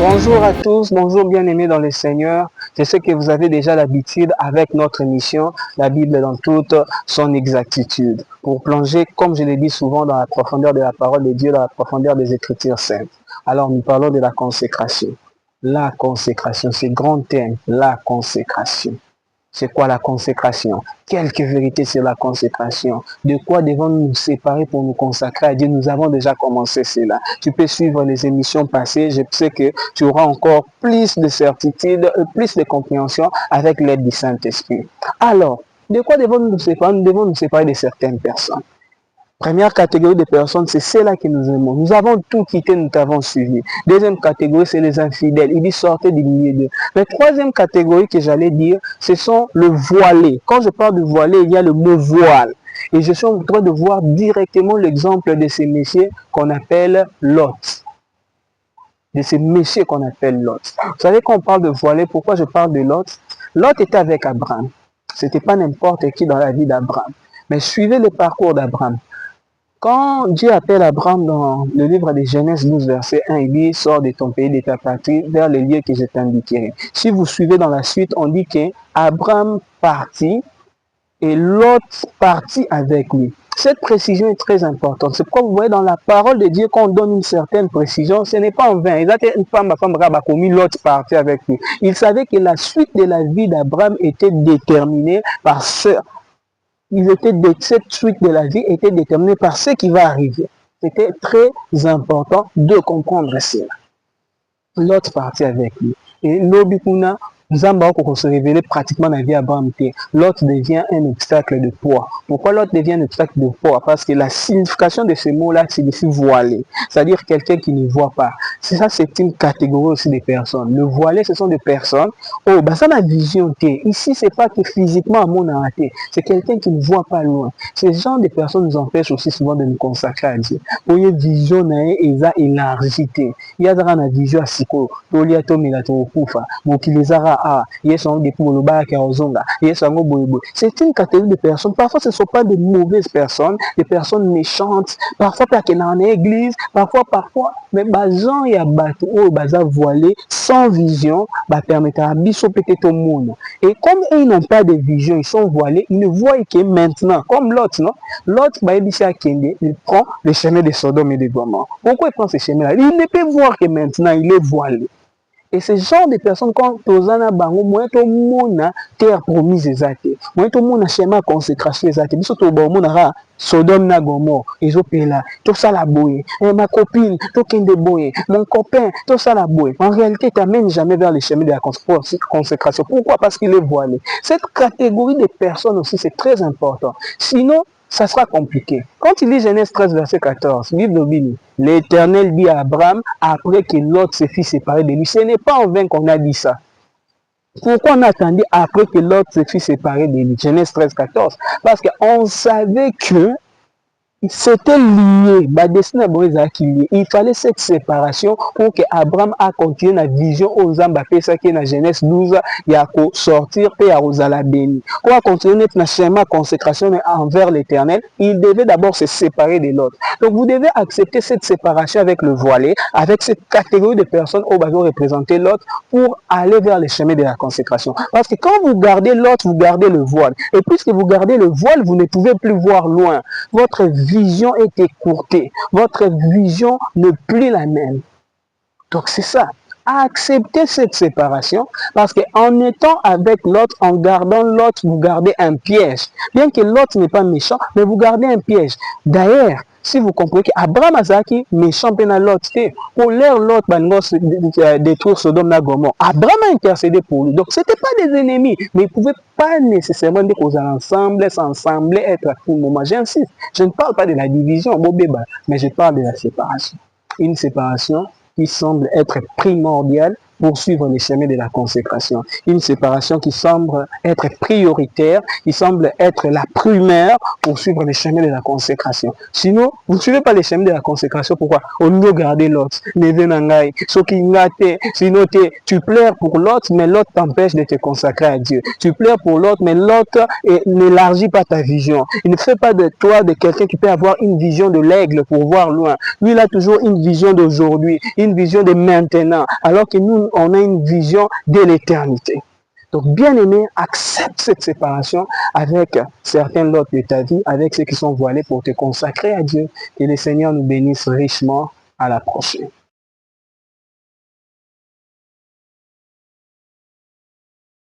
Bonjour à tous, bonjour bien-aimés dans le Seigneur. Je sais que vous avez déjà l'habitude avec notre émission, la Bible dans toute son exactitude, pour plonger, comme je l'ai dit souvent, dans la profondeur de la parole de Dieu, dans la profondeur des Écritures saintes. Alors nous parlons de la consécration. La consécration, c'est grand thème, la consécration. C'est quoi la consécration? Quelques vérités sur la consécration. De quoi devons-nous nous séparer pour nous consacrer à Dieu? Nous avons déjà commencé cela. Tu peux suivre les émissions passées. Je sais que tu auras encore plus de certitude, plus de compréhension avec l'aide du Saint-Esprit. Alors, de quoi devons-nous nous séparer? Nous devons nous séparer de certaines personnes. Première catégorie de personnes, c'est celle-là que nous aimons. Nous avons tout quitté, nous t'avons suivi. Deuxième catégorie, c'est les infidèles. Il dit sortez du milieu d'eux. La troisième catégorie que j'allais dire, ce sont le voilé. Quand je parle de voilé, il y a le mot voile. Et je suis en train de voir directement l'exemple de ces messieurs qu'on appelle Lot. De ces messieurs qu'on appelle Lot. Vous savez, quand on parle de voilé, pourquoi je parle de Lot? Lot était avec Abraham. Ce n'était pas n'importe qui dans la vie d'Abraham. Mais suivez le parcours d'Abraham. Quand Dieu appelle Abraham dans le livre de Genèse 12, verset 1, il dit, sors de ton pays, de ta patrie, vers les lieux que je t'indiquerai. Si vous suivez dans la suite, on dit qu'Abraham partit et Lot partit avec lui. Cette précision est très importante. C'est pourquoi vous voyez dans la parole de Dieu qu'on donne une certaine précision. Ce n'est pas en vain. Il a une femme a commis Lot partit avec lui. Il savait que la suite de la vie d'Abraham était déterminée par cette suite de la vie était déterminée par ce qui va arriver. C'était très important de comprendre cela. L'autre partie avec lui. Et l'Obikuna, Zamba se révélait pratiquement dans la vie d'Abraham. L'autre devient un obstacle de poids. Pourquoi l'autre devient un obstacle de poids? Parce que la signification de ce mot-là signifie voilé. C'est-à-dire quelqu'un qui ne voit pas. C'est ça, c'est une catégorie aussi de personnes. Le voilé, ce sont des personnes. Oh, bah ça, la vision. Ici, c'est pas que physiquement, à mon arrêté. C'est quelqu'un qui ne voit pas loin. Ces genre de personnes nous empêchent aussi souvent de nous consacrer à Dieu. Pour une vision, ils ont élargi. Il y a une vision à Siko. Tolia Tomila Tokufa. Mokilezara. C'est une catégorie de personnes. Parfois, ce ne sont pas de mauvaises personnes, des personnes méchantes. Parfois, pas qu'il y en église. Parfois, mais gens y a voilé, sans vision, permettre à biso peut-être au monde. Et comme ils n'ont pas de vision, ils sont voilés, ils ne voient que maintenant. Comme l'autre, non? L'autre, il prend le chemin de Sodome et de Gomorrhe. Pourquoi il prend ce chemin-là? Il ne peut voir que maintenant, il est voilé. Et ce genre de personnes, quand Tozana Bango, moi, tout le monde a terre promise exacte. Moi, tout le monde a schéma consécration exacte. Biso to ba monde a Sodome na Gomorrhe. Ils ont payé là. Tout ça la boue. Ma copine, tout kende boue. Mon copain, tout ça la boue. En réalité, tu n'amènes jamais vers les chemins de la consécration. Pourquoi? Parce qu'il est voilé. Cette catégorie de personnes aussi, c'est très important. Sinon, ça sera compliqué. Quand il lit Genèse 13, verset 14, l'Éternel dit à Abraham, après que Lot se fit séparer de lui, ce n'est pas en vain qu'on a dit ça. Pourquoi on attendait après que Lot se fit séparer de lui? Genèse 13, 14. Parce qu'on savait que c'était lié. Il fallait cette séparation pour que Abraham a continué la vision aux Zambapé, ça qui est dans Genèse 12, il y a sortir et à Rosala béni. Pour continuer notre schéma consécration envers l'Éternel, il devait d'abord se séparer de l'autre. Donc vous devez accepter cette séparation avec le voilé, avec cette catégorie de personnes où vous représenter l'autre pour aller vers le chemin de la consécration. Parce que quand vous gardez l'autre, vous gardez le voile. Et puisque vous gardez le voile, vous ne pouvez plus voir loin. Votre vision est écourtée. Votre vision n'est plus la même. Donc c'est ça. Acceptez cette séparation parce qu'en étant avec l'autre, en gardant l'autre, vous gardez un piège. Bien que l'autre n'est pas méchant, mais vous gardez un piège. D'ailleurs, si vous comprenez qu'Abraham Azaki méchant pena l'autre, pour l'air l'autre détruire Sodome et Gomorrhe. Abraham a intercédé pour lui. Donc ce n'était pas des ennemis, mais ils ne pouvaient pas nécessairement dire qu'on allait ensemble, s'ensembler, être à tout moment. J'insiste, je ne parle pas de la division, mais je parle de la séparation. Une séparation qui semble être primordiale poursuivre les chemins de la consécration. Une séparation qui semble être prioritaire, qui semble être la primaire pour suivre les chemins de la consécration. Sinon, vous ne suivez pas les chemins de la consécration. Pourquoi? On doit garder l'autre. Sinon, tu plaires pour l'autre, mais l'autre t'empêche de te consacrer à Dieu. Tu plaires pour l'autre, mais l'autre n'élargit pas ta vision. Il ne fait pas de toi de quelqu'un qui peut avoir une vision de l'aigle pour voir loin. Lui, il a toujours une vision d'aujourd'hui, une vision de maintenant, alors que nous, on a une vision de l'éternité. Donc, bien aimé, accepte cette séparation avec certains lots de ta vie, avec ceux qui sont voilés pour te consacrer à Dieu. Que le Seigneur nous bénisse richement. À la prochaine.